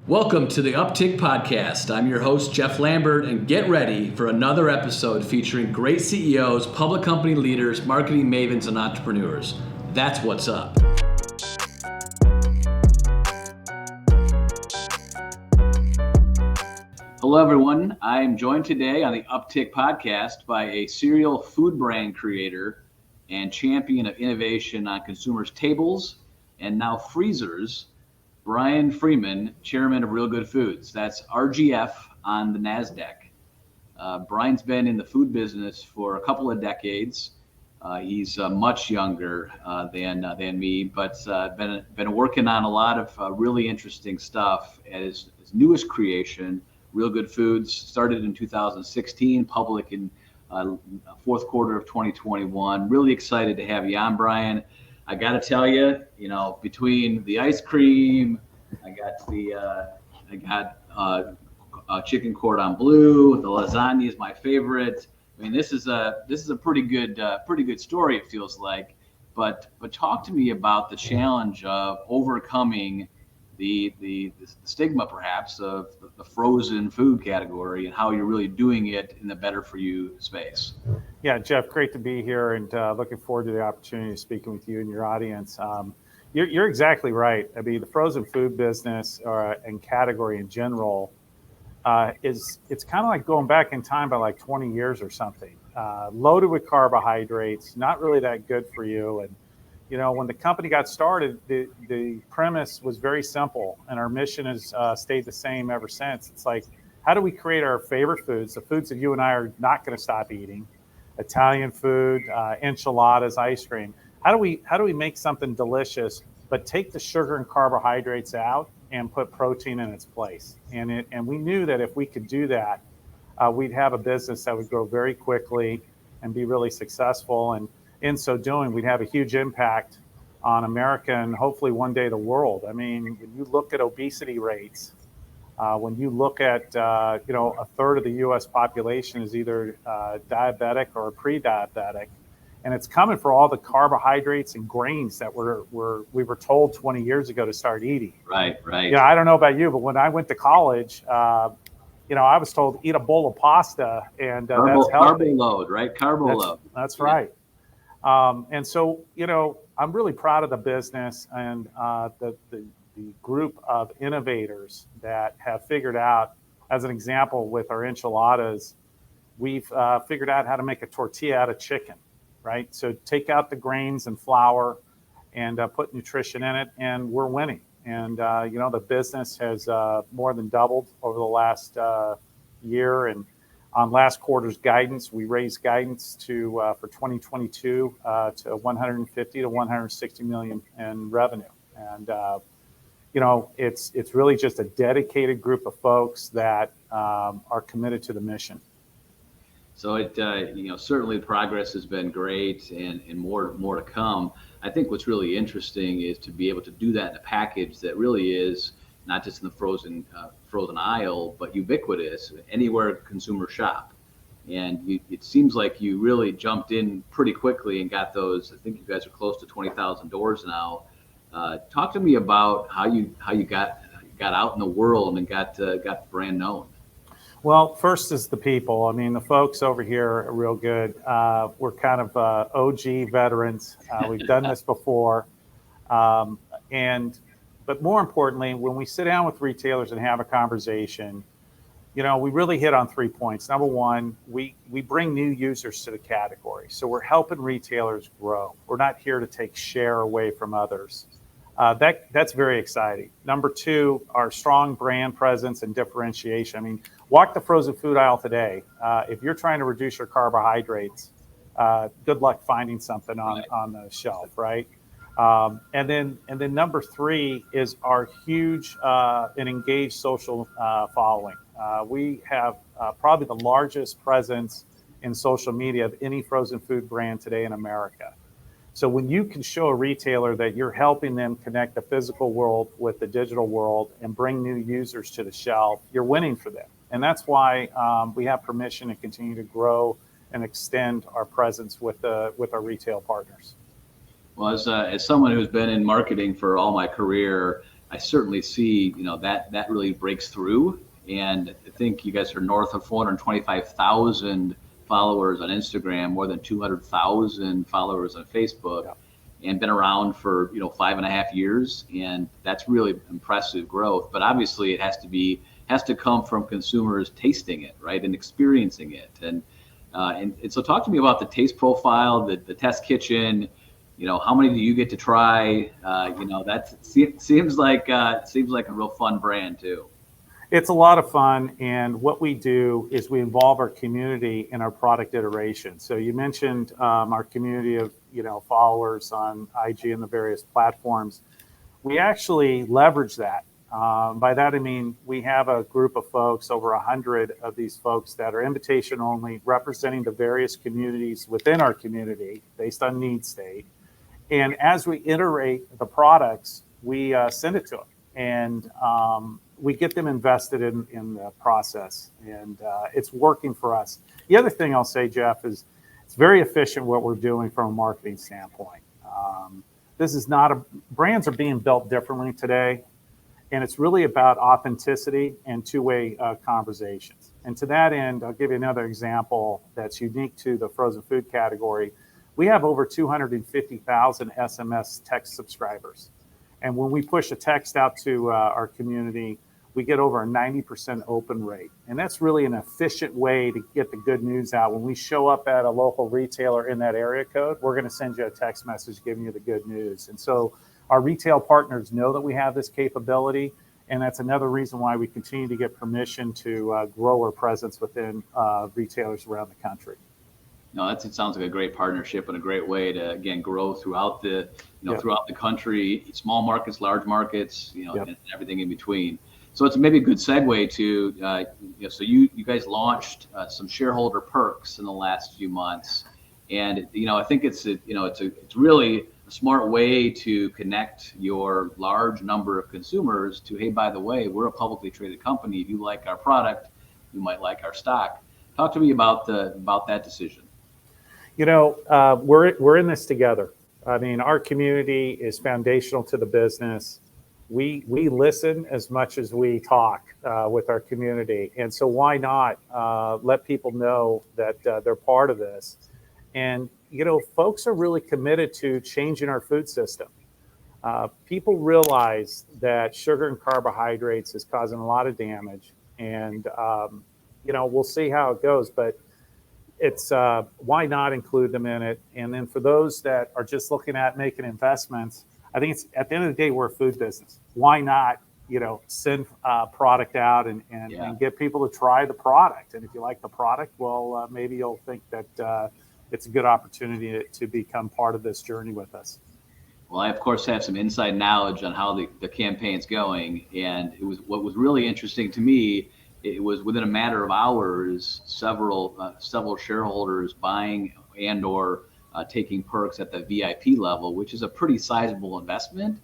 Welcome to the UpTiiCK Podcast. I'm your host, Jeff Lambert, and get ready for another episode featuring great CEOs, public company leaders, marketing mavens, and entrepreneurs. That's what's up. Hello, everyone. I am joined today on the UpTiiCK Podcast by a serial food brand creator and champion of innovation on consumers' tables and now freezers, Bryan Freeman, chairman of Real Good Foods. That's RGF on the NASDAQ. Bryan's been in the food business for a couple of decades. He's much younger than me, but been working on a lot of really interesting stuff. His newest creation, Real Good Foods, started in 2016, public in fourth quarter of 2021. Really excited to have you on, Bryan. I got to tell you, between the ice cream, I got chicken cordon bleu. The lasagna is my favorite. I mean, this is a pretty good story. It feels like, but talk to me about the challenge of overcoming the stigma, perhaps, of the frozen food category and how you're really doing it in the better for you space. Yeah, Jeff, great to be here and looking forward to the opportunity of speaking with you and your audience. You're exactly right. I mean, the frozen food business and category in general it's kind of like going back in time by like 20 years or something. Loaded with carbohydrates, not really that good for you. And when the company got started, the premise was very simple, and our mission has stayed the same ever since. It's like, how do we create our favorite foods, the foods that you and I are not going to stop eating, Italian food, enchiladas, ice cream. How do we make something delicious, but take the sugar and carbohydrates out and put protein in its place? And we knew that if we could do that, we'd have a business that would grow very quickly and be really successful. And in so doing, we'd have a huge impact on America and hopefully one day the world. I mean, when you look at obesity rates, when you look at, a third of the U.S. population is either diabetic or pre-diabetic, and it's coming for all the carbohydrates and grains that we were told 20 years ago to start eating. Right. I don't know about you, but when I went to college, I was told eat a bowl of pasta, and that's healthy. Carbo load, right? Carbo load. That's right. And so, I'm really proud of the business and the group of innovators that have figured out, as an example, with our enchiladas, we've figured out how to make a tortilla out of chicken, right? So take out the grains and flour and put nutrition in it, and we're winning. And, the business has more than doubled over the last year. And on last quarter's guidance, we raised guidance for 2022 to 150 to 160 million in revenue. And, it's really just a dedicated group of folks that are committed to the mission. So certainly the progress has been great, and more to come. I think what's really interesting is to be able to do that in a package that really is not just in the frozen aisle, but ubiquitous anywhere consumers shop. And it seems like you really jumped in pretty quickly and got those. I think you guys are close to 20,000 doors now. Talk to me about how you got out in the world and got the brand known. Well, first is the people. I mean, the folks over here are real good. We're kind of OG veterans. We've done this before. But more importantly, when we sit down with retailers and have a conversation, we really hit on 3 points. Number one, we bring new users to the category. So we're helping retailers grow. We're not here to take share away from others. That's very exciting. Number two, our strong brand presence and differentiation. I mean, walk the frozen food aisle today. If you're trying to reduce your carbohydrates, good luck finding something on the shelf, right? And then number three is our huge and engaged social following. We have probably the largest presence in social media of any frozen food brand today in America. So when you can show a retailer that you're helping them connect the physical world with the digital world and bring new users to the shelf, you're winning for them. And that's why we have permission to continue to grow and extend our presence with our retail partners. Well, as someone who's been in marketing for all my career, I certainly see, that really breaks through. And I think you guys are north of 425,000 followers on Instagram, more than 200,000 followers on Facebook, and been around for 5.5 years. And that's really impressive growth. But obviously, it has to come from consumers tasting it, right, and experiencing it. And so, talk to me about the taste profile, the test kitchen. How many do you get to try? That seems like a real fun brand too. It's a lot of fun, and what we do is we involve our community in our product iteration. So you mentioned our community of followers on IG and the various platforms. We actually leverage that. By that I mean we have a group of folks, over 100 of these folks that are invitation only, representing the various communities within our community based on need state. And as we iterate the products, we send it to them, and we get them invested in the process, and it's working for us. The other thing I'll say, Jeff, is it's very efficient what we're doing from a marketing standpoint. This is not brands are being built differently today, and it's really about authenticity and two-way conversations. And to that end, I'll give you another example that's unique to the frozen food category. We have over 250,000 SMS text subscribers. And when we push a text out to our community, we get over a 90% open rate. And that's really an efficient way to get the good news out. When we show up at a local retailer in that area code, we're going to send you a text message giving you the good news. And so our retail partners know that we have this capability. And that's another reason why we continue to get permission to grow our presence within retailers around the country. No, it sounds like a great partnership and a great way to, again, grow throughout the throughout the country, small markets, large markets, and everything in between. So it's maybe a good segue to, so you guys launched some shareholder perks in the last few months, and I think it's really a smart way to connect your large number of consumers to, hey, by the way, we're a publicly traded company. If you like our product, you might like our stock. Talk to me about that decision. We're in this together. I mean, our community is foundational to the business. We listen as much as we talk with our community. And so why not let people know that they're part of this? And, folks are really committed to changing our food system. People realize that sugar and carbohydrates is causing a lot of damage. And, we'll see how it goes. But it's why not include them in it? And then for those that are just looking at making investments, I think it's at the end of the day, we're a food business. Why not, send product out and get people to try the product? And if you like the product, well, maybe you'll think that it's a good opportunity to become part of this journey with us. Well, I, of course, have some inside knowledge on how the campaign's going. And what was really interesting to me. It was within a matter of hours, several shareholders buying and/or taking perks at the VIP level, which is a pretty sizable investment.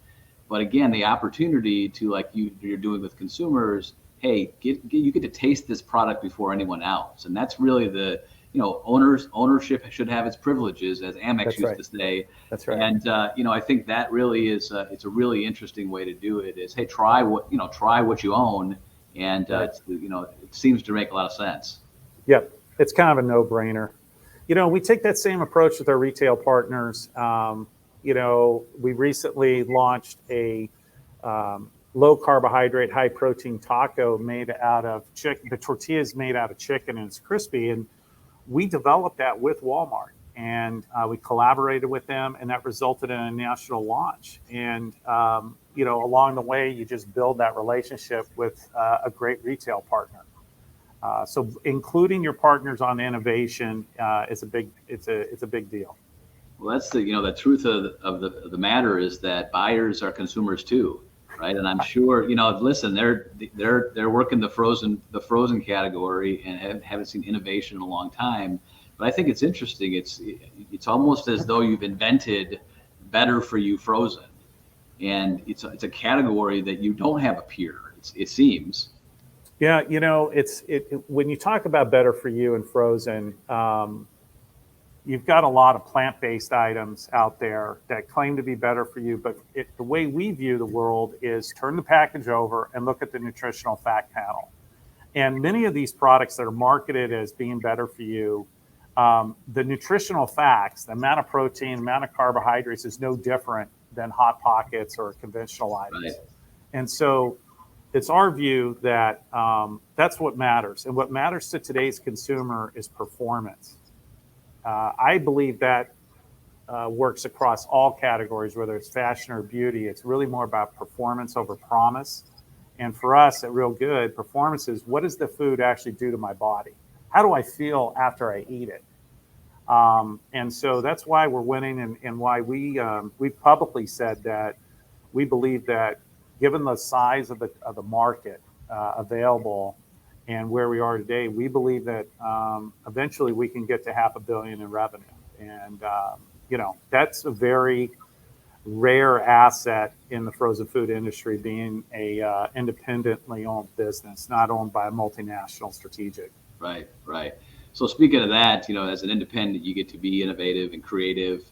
But again, the opportunity to, like you're doing with consumers, hey, you get to taste this product before anyone else, and that's really the ownership should have its privileges, as Amex used to say. That's right. And I think that really is it's a really interesting way to do it. Is, hey, try what you own. And it seems to make a lot of sense. Yep, it's kind of a no-brainer. We take that same approach with our retail partners. We recently launched a low carbohydrate, high protein taco made out of chicken. The tortilla is made out of chicken and it's crispy. And we developed that with Walmart, and we collaborated with them, and that resulted in a national launch. And along the way, you just build that relationship with a great retail partner. So including your partners on innovation is a big deal. Well, that's the truth of the matter is that buyers are consumers too, right? And I'm sure listen, they're working the frozen category and haven't seen innovation in a long time. But I think it's interesting. It's almost as though you've invented better for you frozen. And it's a category that you don't have a peer, it seems. Yeah, when you talk about better for you and frozen, you've got a lot of plant-based items out there that claim to be better for you, but the way we view the world is turn the package over and look at the nutritional fact panel. And many of these products that are marketed as being better for you, the nutritional facts, the amount of protein, amount of carbohydrates is no different than Hot Pockets or conventional items. Right. And so it's our view that that's what matters. And what matters to today's consumer is performance. I believe that works across all categories, whether it's fashion or beauty. It's really more about performance over promise. And for us at Real Good, performance is, what does the food actually do to my body? How do I feel after I eat it? And so that's why we're winning, and why we've publicly said that we believe that given the size of the market available and where we are today, we believe that eventually we can get to $500 million in revenue. And, that's a very rare asset in the frozen food industry, being a independently owned business, not owned by a multinational strategic. Right, right. So speaking of that, as an independent, you get to be innovative and creative.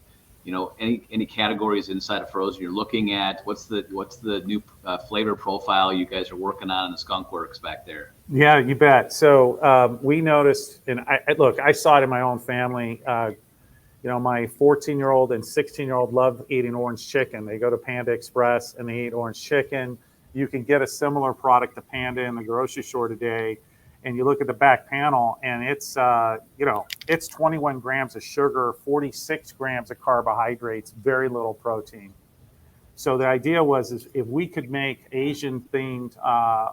Any categories inside of frozen you're looking at? What's the new flavor profile you guys are working on in the Skunk Works back there? Yeah, you bet. So we noticed, and I saw it in my own family. My 14-year-old and 16-year-old love eating orange chicken. They go to Panda Express and they eat orange chicken. You can get a similar product to Panda in the grocery store today. And you look at the back panel, and it's 21 grams of sugar, 46 grams of carbohydrates, very little protein. So the idea was if we could make Asian-themed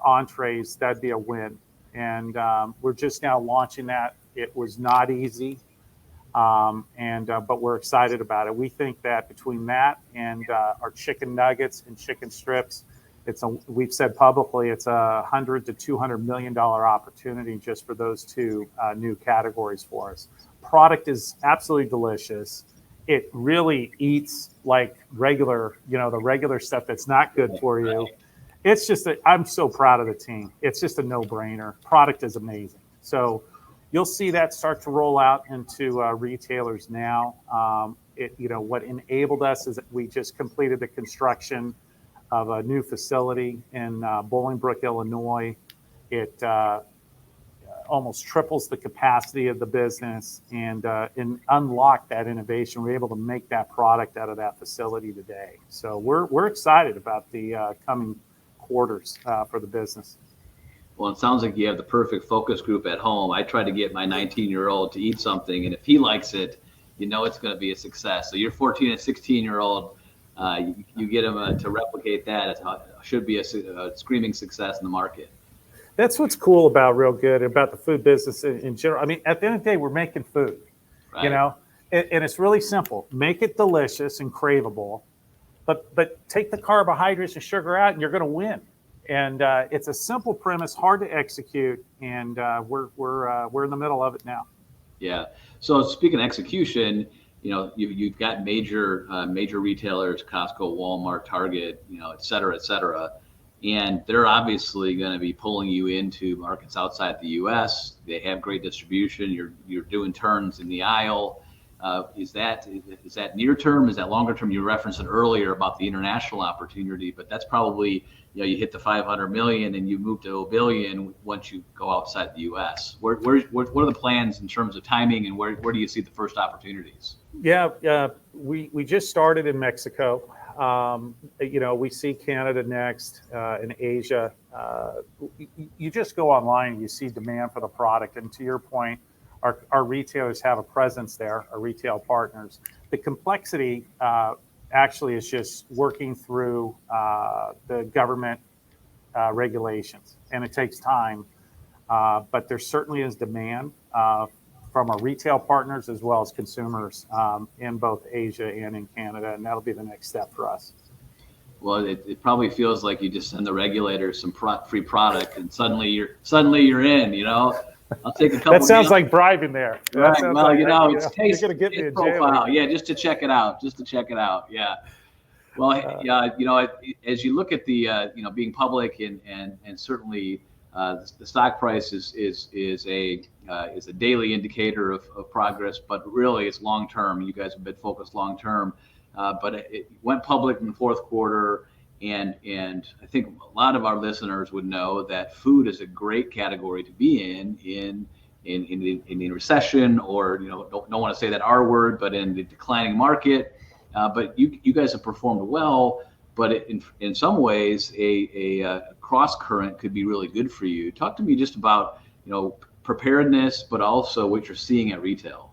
entrees, that'd be a win. And we're just now launching that. It was not easy, but we're excited about it. We think that between that and our chicken nuggets and chicken strips, we've said publicly it's $100 to $200 million opportunity just for those two new categories for us. Product is absolutely delicious. It really eats like regular, the regular stuff that's not good for you. It's just I'm so proud of the team. It's just a no-brainer. Product is amazing. So you'll see that start to roll out into retailers now. What enabled us is that we just completed the construction of a new facility in Bolingbrook, Illinois. It almost triples the capacity of the business, and unlock that innovation. We're able to make that product out of that facility today. So we're excited about the coming quarters for the business. Well, it sounds like you have the perfect focus group at home. I try to get my 19-year-old to eat something, and if he likes it, it's going to be a success. So your 14 and 16-year-old, you get them to replicate that. It should be a screaming success in the market. That's what's cool about Real Good, about the food business in general. I mean, at the end of the day, we're making food, right. And it's really simple. Make it delicious and craveable, but take the carbohydrates and sugar out, and you're going to win. And it's a simple premise, hard to execute, and we're in the middle of it now. Yeah. So speaking of execution, you've got major retailers, Costco, Walmart, Target, et cetera, and they're obviously going to be pulling you into markets outside the U.S. They have great distribution. You're doing turns in the aisle. Is that near term? Is that longer term? You referenced it earlier about the international opportunity, but that's probably you hit the 500 million and you move to $1 billion once you go outside the U.S. What are the plans in terms of timing, and where do you see the first opportunities? Yeah, we just started in Mexico. We see Canada next, in Asia. You just go online and you see demand for the product. And to your point, our retailers have a presence there, our retail partners. The complexity actually is just working through the government regulations, and it takes time. But there certainly is demand from our retail partners as well as consumers in both Asia and in Canada, and that'll be the next step for us. Well, it probably feels like you just send the regulators some free product, and suddenly you're in. I'll take a couple. That sounds like bribing there. Right. Well, it's taste profile. Yeah, just to check it out. Yeah. Well, as you look at the, being public and certainly The stock price is a daily indicator of progress, but really it's long term. You guys have been focused long term, but it went public in the fourth quarter, and I think a lot of our listeners would know that food is a great category to be in the recession, or don't want to say that R word, but in the declining market. But you guys have performed well. But in some ways, a cross current could be really good for you. Talk to me just about preparedness, but also what you're seeing at retail.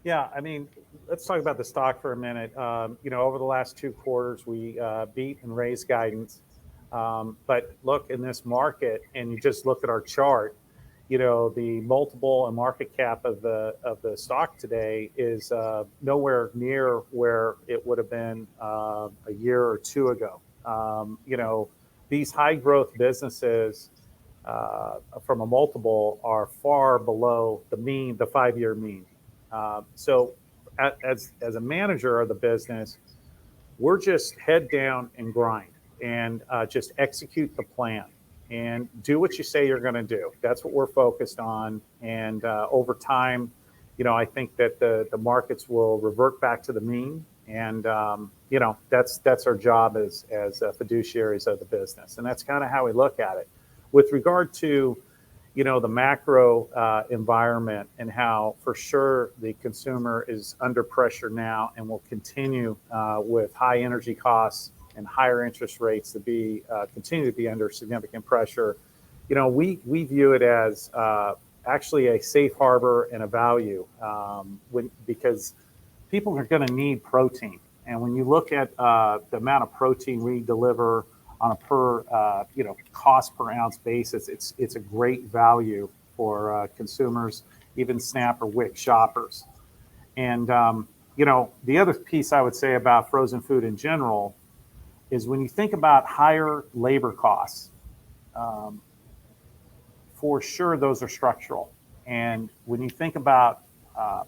Yeah, I mean, let's talk about the stock for a minute. Over the last 2 quarters, we beat and raised guidance. But look, in this market, and you just look at our chart, the multiple and market cap of the stock today is nowhere near where it would have been a year or 2 ago. These high growth businesses from a multiple are far below the 5-year mean. So as a manager of the business, we're just head down and grind and just execute the plan and do what you say you're going to do. That's what we're focused on. And over time, I think that the markets will revert back to the mean. And, that's our job as fiduciaries of the business. And that's kind of how we look at it. With regard to, the macro environment and how for sure the consumer is under pressure now and will continue with high energy costs and higher interest rates to continue to be under significant pressure. We view it as actually a safe harbor and a value because people are going to need protein. And when you look at the amount of protein we deliver on a per cost per ounce basis, it's a great value for consumers, even SNAP or WIC shoppers. And the other piece I would say about frozen food in general is when you think about higher labor costs, for sure those are structural. And when you think about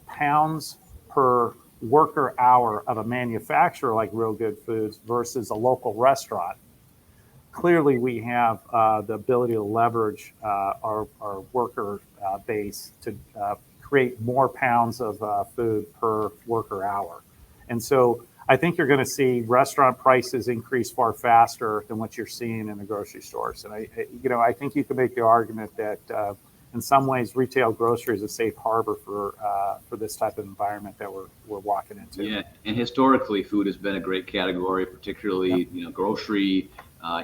pounds per worker hour of a manufacturer like Real Good Foods versus a local restaurant, clearly we have the ability to leverage our worker base to create more pounds of food per worker hour. And so I think you're going to see restaurant prices increase far faster than what you're seeing in the grocery stores. And I think you can make the argument that in some ways retail grocery is a safe harbor for this type of environment that we're walking into. Yeah, and historically, food has been a great category, particularly grocery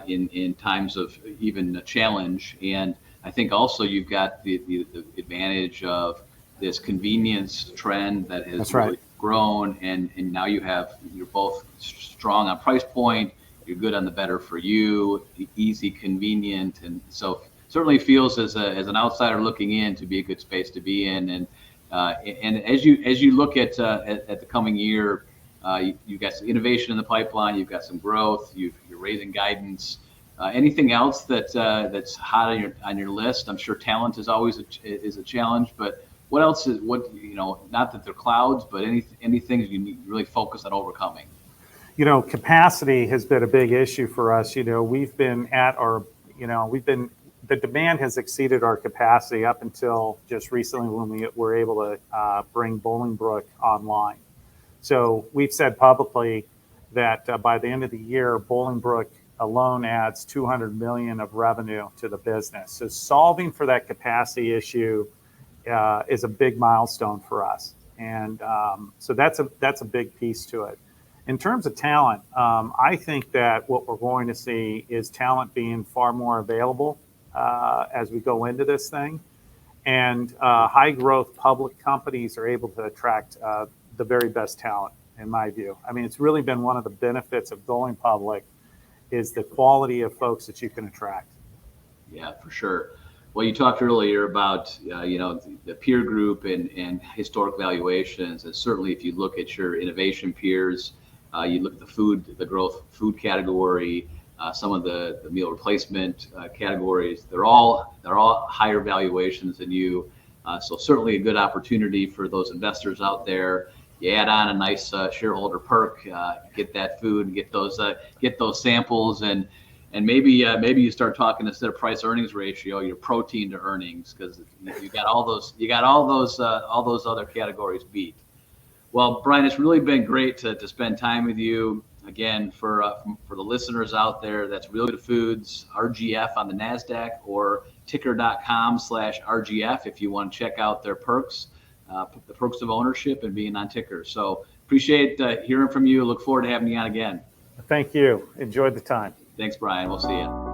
in times of even challenge. And I think also you've got the advantage of this convenience trend that has really grown, and now you're both strong on price point, you're good on the better for you, easy, convenient, and so certainly feels as an outsider looking in to be a good space to be in. And as you look at the coming year, you've got some innovation in the pipeline, you've got some growth, you're raising guidance. Anything else that's hot on your list? I'm sure talent is always a challenge, but what else is not that they're clouds, but anything you need really focus on overcoming? Capacity has been a big issue for us. The demand has exceeded our capacity up until just recently when we were able to bring Bolingbrook online. So we've said publicly that by the end of the year, Bolingbrook alone adds $200 million of revenue to the business. So solving for that capacity issue is a big milestone for us. And so that's a big piece to it. In terms of talent, I think that what we're going to see is talent being far more available as we go into this thing. And high growth public companies are able to attract the very best talent, in my view. I mean, it's really been one of the benefits of going public is the quality of folks that you can attract. Yeah, for sure. Well, you talked earlier about the peer group and historic valuations, and certainly if you look at your innovation peers, you look at the growth food category, some of the meal replacement categories, they're all higher valuations than you. So certainly a good opportunity for those investors out there. You add on a nice shareholder perk, get that food, and get those samples, and And maybe you start talking, instead of price earnings ratio, your protein to earnings, because you got all those other categories beat. Well, Bryan, it's really been great to spend time with you. Again, for the listeners out there, that's Real Good Foods, RGF on the NASDAQ, or TiiCKER.com/RGF if you want to check out their perks, the perks of ownership and being on TiiCKER. So appreciate hearing from you. Look forward to having you on again. Thank you. Enjoyed the time. Thanks, Bryan. We'll see you.